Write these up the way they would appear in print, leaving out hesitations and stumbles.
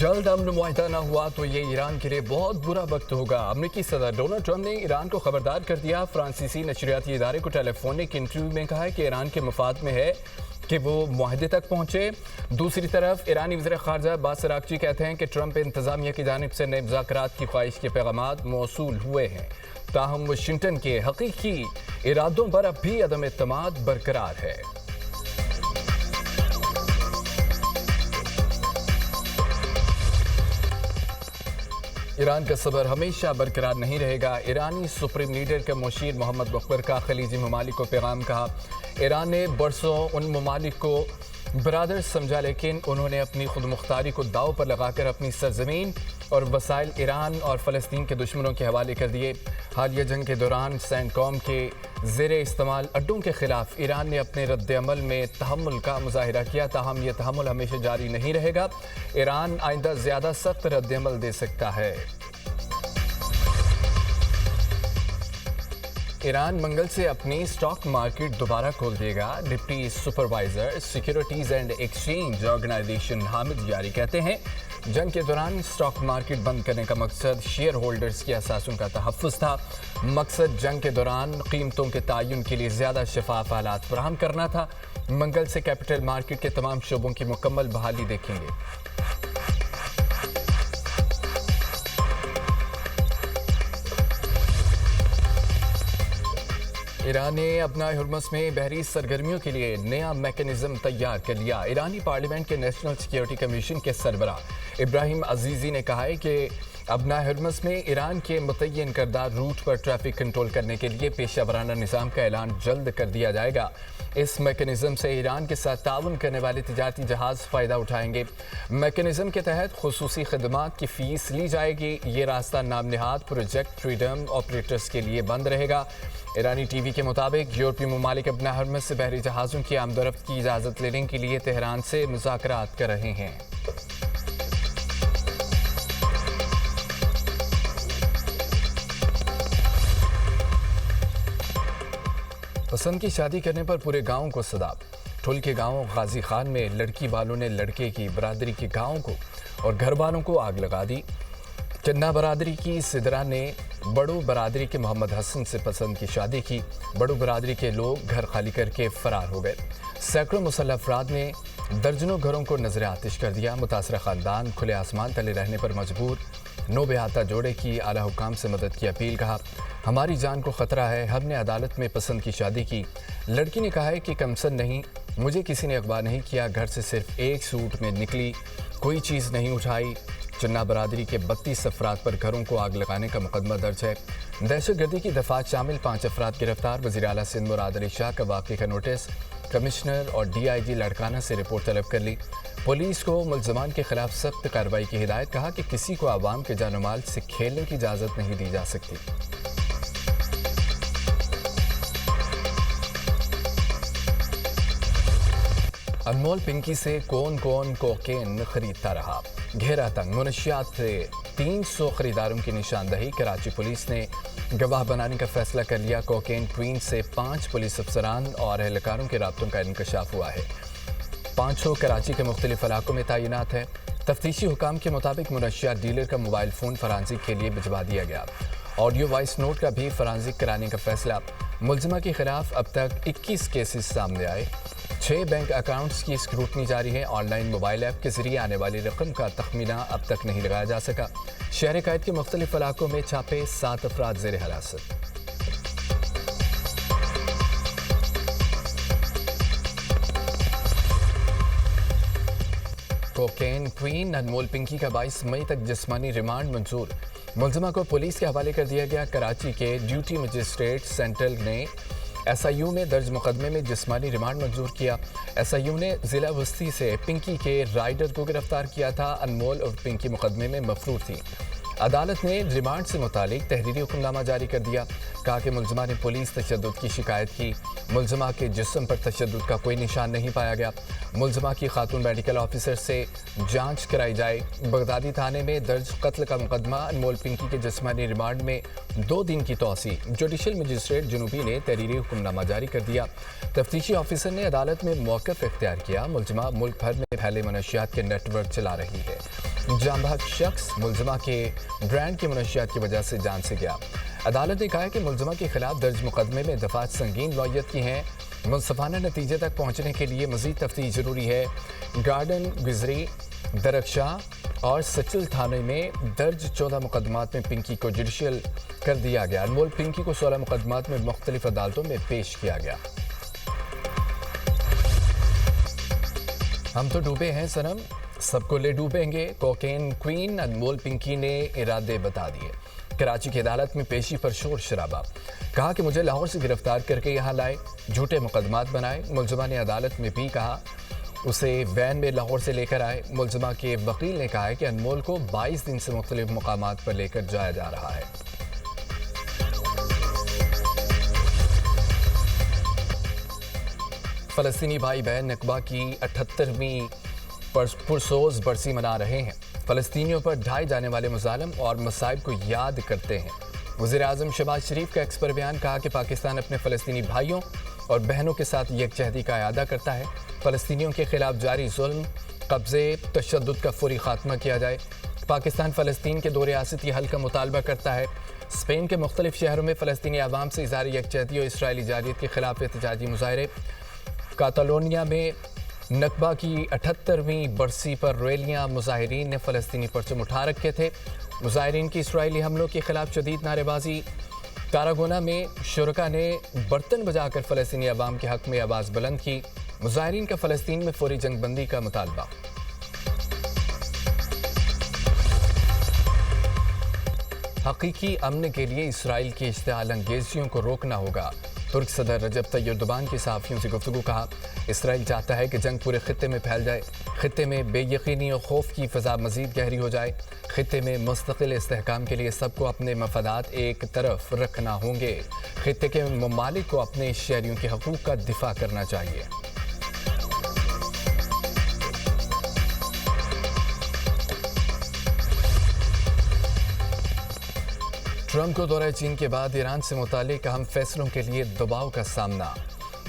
जल्द अमन मुआहिदा न हुआ तो ये ईरान के लिए बहुत बुरा वक्त होगा। अमेरिकी सदर डोनाल्ड ट्रंप ने ईरान को खबरदार कर दिया। फ्रांसीसी नशरियाती इदारे को टेलीफोनिक इंटरव्यू में कहा है कि ईरान के मफाद में है कि वो मुआहदे तक पहुंचे। दूसरी तरफ ईरानी वज़ीर ख़ारजा अब्बास अराग़ची कहते हैं कि ट्रंप इंतज़ामिया की जानिब से नए मुज़ाकरात की ख्वाहिश के पैगामात मौसूल हुए हैं, ताहम वाशिंगटन के हकीकी इरादों पर अब भी अदम एतमाद बरकरार है। ईरान का सब्र हमेशा बरकरार नहीं रहेगा। ईरानी सुप्रीम लीडर के मुशीर मोहम्मद बकबर का खलीजी ममालिक को पैगाम कहा। ईरान ने बरसों उन ममालिक को बरादर समझा, लेकिन उन्होंने अपनी खुद मुख्तारी को दाव पर लगाकर अपनी सरजमीन और वसाइल ईरान और फ़लस्तीन के दुश्मनों के हवाले कर दिए। हालिया जंग के दौरान सैनकॉम के ज़ेरे इस्तेमाल अड्डों के खिलाफ ईरान ने अपने रद्द-ए-अमल में तहम्मुल का मुजाहिरा किया, ताहम यह तहम्मुल हमेशा जारी नहीं रहेगा। ईरान आइंदा ज़्यादा सख्त रद्द-ए-अमल दे सकता है। ईरान मंगल से अपनी स्टॉक मार्केट दोबारा खोल देगा। Deputy supervisor securities and exchange organization Hamid Yari कहते हैं, जंग के दौरान स्टॉक मार्केट बंद करने का मकसद शेयर होल्डर्स की असासों का तहफ़्फ़ुज़ था। मकसद जंग के दौरान कीमतों के तयन के लिए ज़्यादा शफाफ हालात फराहम करना था। मंगल से कैपिटल मार्केट के तमाम शोबों की मुकम्मल बहाली देखेंगे। ईरान ने अपना हुर्मुज़ में बहरी सरगर्मियों के लिए नया मैकेनिज़्म तैयार कर लिया। ईरानी पार्लियामेंट के नेशनल सिक्योरिटी कमीशन के सरबराह इब्राहिम अजीज़ी ने कहा है कि अपना हुर्मुज़ में ईरान के मुतय्यन करदा रूट पर ट्रैफिक कंट्रोल करने के लिए पेशा वराना निज़ाम का ऐलान जल्द कर दिया जाएगा। इस मैकेनिज़्म से ईरान के साथ ताउन करने वाले तिजारती जहाज़ फ़ायदा उठाएंगे। मैकेनिज़्म के तहत खुसूसी खदमात की फ़ीस ली जाएगी। ये रास्ता नाम निहाद प्रोजेक्ट फ्रीडम ऑपरेटर्स के लिए बंद रहेगा। ईरानी टीवी के मुताबिक यूरोपीय ममालिक अपना हुर्मुज़ से बहरी जहाज़ों की आमदोरफ्त की इजाज़त लेने के लिए तेहरान से मुज़ाकरात कर रहे हैं। पसंद की शादी करने पर पूरे गांव को सदा। ठुल के गांव गाजी खान में लड़की वालों ने लड़के की बरादरी के गांव को और घर वालों को आग लगा दी। चन्ना बरादरी की सिदरा ने बड़ू बरादरी के मोहम्मद हसन से पसंद की शादी की। बड़ू बरादरी के लोग घर खाली करके फरार हो गए। सैकड़ों मुसल्लह अफराद ने दर्जनों घरों को नजर आतिश कर दिया। मुतासरा खानदान खुले आसमान तले रहने पर मजबूर। नो बेहाता जोड़े की आला हुकाम से मदद की अपील। कहा, हमारी जान को खतरा है, हमने अदालत में पसंद की शादी की। लड़की ने कहा है कि कमसन नहीं, मुझे किसी ने अगवा नहीं किया, घर से सिर्फ एक सूट में निकली, कोई चीज़ नहीं उठाई। चन्ना बरादरी के 32 अफराद पर घरों को आग लगाने का मुकदमा दर्ज है। दहशतगर्दी की दफात शामिल 5 अफराद गिरफ्तार। वज़ीर आला सिंध मुराद अली शाह का वाक़े का नोटिस। कमिश्नर और DIG लड़काना से रिपोर्ट तलब कर ली। पुलिस को मुल्ज़मान के खिलाफ सख्त कार्रवाई की हिदायत। कहा कि किसी को आवाम के जान माल से खेलने की इजाज़त नहीं दी जा सकती। अनमोल पिंकी से कौन कौन कोकेन खरीदता रहा। घेरा तंग। मुनशियात से 300 खरीदारों की निशानदही। कराची पुलिस ने गवाह बनाने का फैसला कर लिया। कोकेन क्वीन से 5 पुलिस अफसरान और एहलकारों के राब्तों का इंकशाफ हुआ है। 500 कराची के मुख्तलिफ इलाकों में तैनात है। तफ्तीशी हुकाम के मुताबिक मुनशियात डीलर का मोबाइल फ़ोन फरांसिक के लिए भिजवा दिया गया। ऑडियो वॉइस नोट का भी फरांसिक कराने का फैसला। मुल्ज़िमा के खिलाफ अब तक 21 केसेस सामने आए। 6 बैंक अकाउंट्स की स्क्रूटनी जारी है। ऑनलाइन मोबाइल ऐप के जरिए आने वाली रकम का तखमीना अब तक नहीं लगाया जा सका। शहर कैद के मुख्तलिफ इलाकों में छापे। 7 अफराद ज़ेर हिरासत। कोकेन क्वीन अनमोल पिंकी का 22 मई तक जिस्मानी रिमांड मंजूर। मुल्ज़िमा को पुलिस के हवाले कर दिया गया। कराची के ड्यूटी मजिस्ट्रेट सेंट्रल ने SIU में दर्ज मुकदमे में जिस्मानी रिमांड मंजूर किया। SIU ने ज़िला वस्ती से पिंकी के राइडर को गिरफ्तार किया था। अनमोल और पिंकी मुकदमे में मफरूर थी। अदालत ने रिमांड से मुतालिक तहरीरी हुक्मनामा जारी कर दिया। कहा कि मुल्ज़िमा ने पुलिस तशद्दुद की शिकायत की। मुल्ज़िमा के जिस्म पर तशद्दुद का कोई निशान नहीं पाया गया। मुल्ज़िमा की खातून मेडिकल ऑफिसर से जांच कराई जाए। बगदादी थाने में दर्ज कत्ल का मुकदमा। अनमोल पिंकी के जिस्मानी रिमांड में 2 दिन की तौसी। जुडिशल मजिस्ट्रेट जुनूबी ने तहरीरी हुक्मनामा जारी कर दिया। तफ्तीशी ऑफिसर ने अदालत में मौक़िफ़ इख्तियार किया। मुल्ज़िमा मुल्क भर में फैले मनशियात के नेटवर्क चला रही है। जाम बहक शख्स मुलजमा के ब्रांड की मनशियात की वजह से जान से गया। अदालत ने कहा है कि मुलजमा के खिलाफ दर्ज मुकदमे में दफात संगीन नौयत की हैं। मुनसफाना नतीजे तक पहुँचने के लिए मजीद तफ्तीश जरूरी है। गार्डन गुजरी, दरख्शा और सचिल थाने में दर्ज 14 मुकदमात में पिंकी को जुडिशियल कर दिया गया। अनमोल पिंकी को 16 मुकदमात में मुख्तलिफ अदालतों में पेश किया गया। हम तो डूबे हैं सनम, सबको ले डूबेंगे, कोकेन क्वीन अनमोल पिंकी ने इरादे बता दिए। कराची की अदालत में पेशी पर शोर शराबा। कहा कि मुझे लाहौर से गिरफ्तार करके यहाँ लाए, झूठे मुकदमात बनाए। मुलजमा ने अदालत में भी कहा उसे वैन में लाहौर से लेकर आए। मुलजमा के वकील ने कहा है कि अनमोल को 22 दिन से मुख्तलिफ मुकामात पर लेकर जाया जा रहा है। फलस्तीनी भाई बहन नकबा की 78वीं पुरसोज बरसी मना रहे हैं। फलस्तीनियों पर ढाए जाने वाले मुजालिम और मसाइब को याद करते हैं। वज़ीर-ए-आज़म शहबाज शरीफ का एक्स पर बयान। कहा कि पाकिस्तान अपने फलस्तीनी भाइयों और बहनों के साथ यकजहती का इरादा करता है। फलस्तीनियों के खिलाफ जारी जुल्म, कब्जे, तशद्दुद का फौरी खात्मा किया जाए। पाकिस्तान फ़लस्तीन के 2 रियासती हल का मुतालबा करता है। स्पेन के मुख्तलिफ शहरों में फ़लस्तीनी आवाम से इज़हार यकजहती और इसराइली जारियत के खिलाफ एहतजाजी मुजाहरे। कातालोनिया में नकबा की 78वीं बरसी पर रैलियां। मुजाहिरीन ने फ़लस्तीनी परचम उठा रखे थे। मुजाहिरीन की इसराइली हमलों के खिलाफ शदीद नारेबाजी। तारागोना में शुरका ने बर्तन बजाकर फ़लस्तीनी अवाम के हक़ में आवाज़ बुलंद की। मुजाहिरीन का फ़लस्तीन में फौरी जंगबंदी का मुतालबा। हकीकी अमन के लिए इसराइल की इश्तिआल अंगेजियों को रोकना होगा। तुर्क सदर रजब तैयब एर्दोगान की सहाफ़ियों से गुफ्तगू। कहा इसराइल चाहता है कि जंग पूरे खित्ते में फैल जाए, खित्ते में बेयकीनी और खौफ की फ़ज़ा मज़ीद गहरी हो जाए। खित्ते में मुस्तकिल इस्तेहकाम के लिए सबको अपने मफादात एक तरफ रखना होंगे। खित्ते के ममालिक को अपने शहरियों के हकूक़ का दिफा करना चाहिए। ट्रंप को दौरा चीन के बाद ईरान से मुतालिक अहम फैसलों के लिए दबाव का सामना।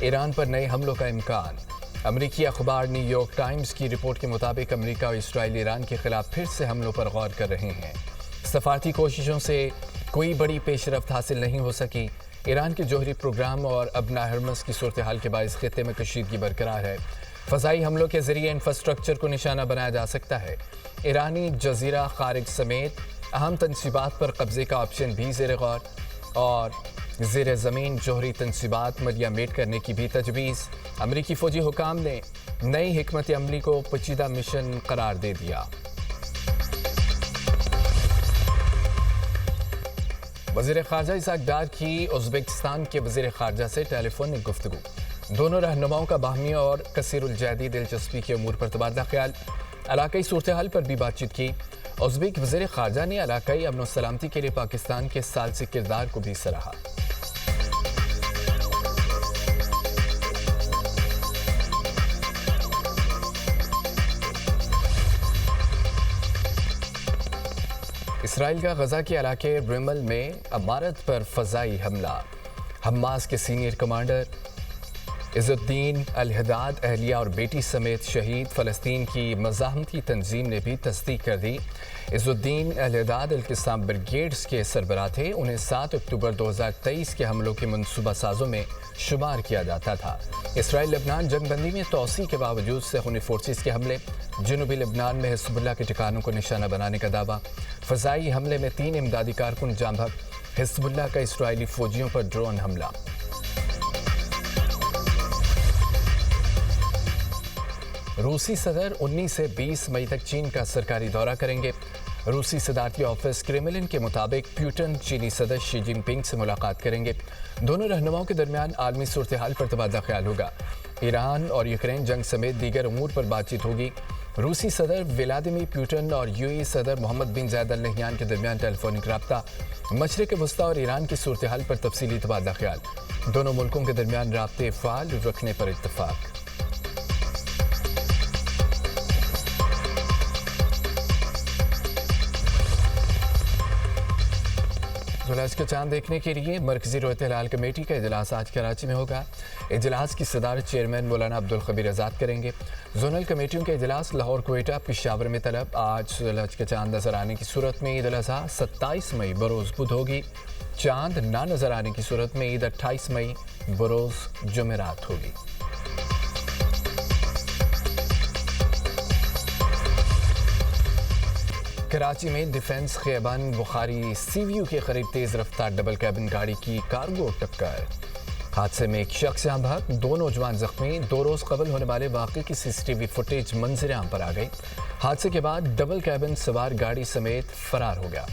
ईरान पर नए हमलों का इम्कान। अमरीकी अखबार न्यूयॉर्क टाइम्स की रिपोर्ट के मुताबिक अमरीका और इसराइल ईरान के खिलाफ फिर से हमलों पर गौर कर रहे हैं। सफारती कोशिशों से कोई बड़ी पेशरफ्त हासिल नहीं हो सकी। ईरान के जौहरी प्रोग्राम और अबना हरमस की सूरत हाल के बायस खित्ते में कशीदगी बरकरार है। फ़ज़ाई हमलों के ज़रिए इंफ्रास्ट्रक्चर को निशाना बनाया जा सकता है। ईरानी जजीरा खारिज समेत अहम तनसीबात पर कब्जे का ऑप्शन भी ज़ेर गौर और ज़ेर ज़मीन जौहरी तनसीबात मलियामेट करने की भी तजवीज़। अमरीकी फ़ौजी हुकाम ने नई हिकमत अमली को पेचीदा मिशन करार दे दिया। वज़ीर ख़ारजा इसाक डार की उज़्बेकिस्तान के वज़ीर ख़ारजा से टेलीफोनिक गुफ्तगू। दोनों रहनुमाओं का बाहमी और कसीरुल-जहदी दिलचस्पी के अमूर पर तबादला ख्याल। इलाकाई सूरत हाल पर भी बातचीत की। उज़्बेक वज़ीर ख़ारजा ने इलाकाई अमन व सलामती के लिए पाकिस्तान के सालसी किरदार को भी सराहा। इसराइल का गजा के इलाके रिमल में अमारत पर फ़ज़ाई हमला। हमास के सीनियर कमांडर इज़्ज़ुद्दीन अल-हिदाद अहलिया और बेटी समेत शहीद। फ़लस्तीन की मज़ाहमती तंजीम ने भी तस्दीक कर दी। इज़्ज़ुद्दीन अल-हिदाद अल-क़िस्साम ब्रिगेड्स के सरबराह थे। उन्हें 7 अक्टूबर 2023 के हमलों के मनसूबा साजों में शुमार किया जाता था। इसराइल लेबनान जंगबंदी में तोसी के बावजूद सेहूनी फोर्सेस के हमले। जनूबी लेबनान में हिज़्बुल्लाह के ठिकानों को निशाना बनाने का दावा। फ़ज़ाई हमले में 3 इमदादी कारकुन जाम बहक। हिज़्बुल्लाह का इसराइली फ़ौजियों पर ड्रोन हमला। रूसी सदर 19 से 20 मई तक चीन का सरकारी दौरा करेंगे। रूसी सदारती ऑफिस क्रेमलिन के मुताबिक प्यूटन चीनी सदर शी जिनपिंग से मुलाकात करेंगे। दोनों रहनुमाओं के दरमियान आलमी सूरत हाल पर तबादला ख्याल होगा। ईरान और यूक्रेन जंग समेत दीगर अमूर पर बातचीत होगी। रूसी सदर व्लादिमीर पुतिन और यूएई सदर मोहम्मद बिन जायद अल नहयान के दरमियान टेलीफोनिक रब्ता। मशरिक़ वस्ता और ईरान की सूरत हाल पर तफसीली तबादला ख्याल। दोनों मुल्कों के दरमियान राब्ते फ़ाल रखने पर इत्तफाक। ढोलज का चांद देखने के लिए मरकजी रोयत हिलाल कमेटी का इजलास आज कराची में होगा। इजलास की सदारत चेयरमैन मौलाना अब्दुल खबीर आज़ाद करेंगे। जोनल कमेटियों का इजलास लाहौर, कोयटा, पेशावर में तलब। आज ढोलज का चांद नजर आने की सूरत में ईद उल अज़हा 27 मई बरोज़ बुध होगी। चांद ना नजर आने की सूरत में ईद 28 मई बरोज़ जुमेरात होगी। कराची में डिफेंस खैबान बुखारी सीवीयू के करीब तेज रफ्तार डबल कैबिन गाड़ी की कार्गो टक्कर। हादसे में एक शख्स जहां भाग, 2 नौजवान जख्मी। 2 रोज कबल होने वाले वाक़े की सीसीटीवी फुटेज मंजर-ए-आम पर आ गई। हादसे के बाद डबल कैबिन सवार गाड़ी समेत फरार हो गया।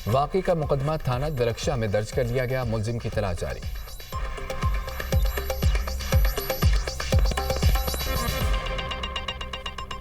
वाक़े का मुकदमा थाना दरख्शा में दर्ज कर लिया गया। मुलजिम की तलाश जारी।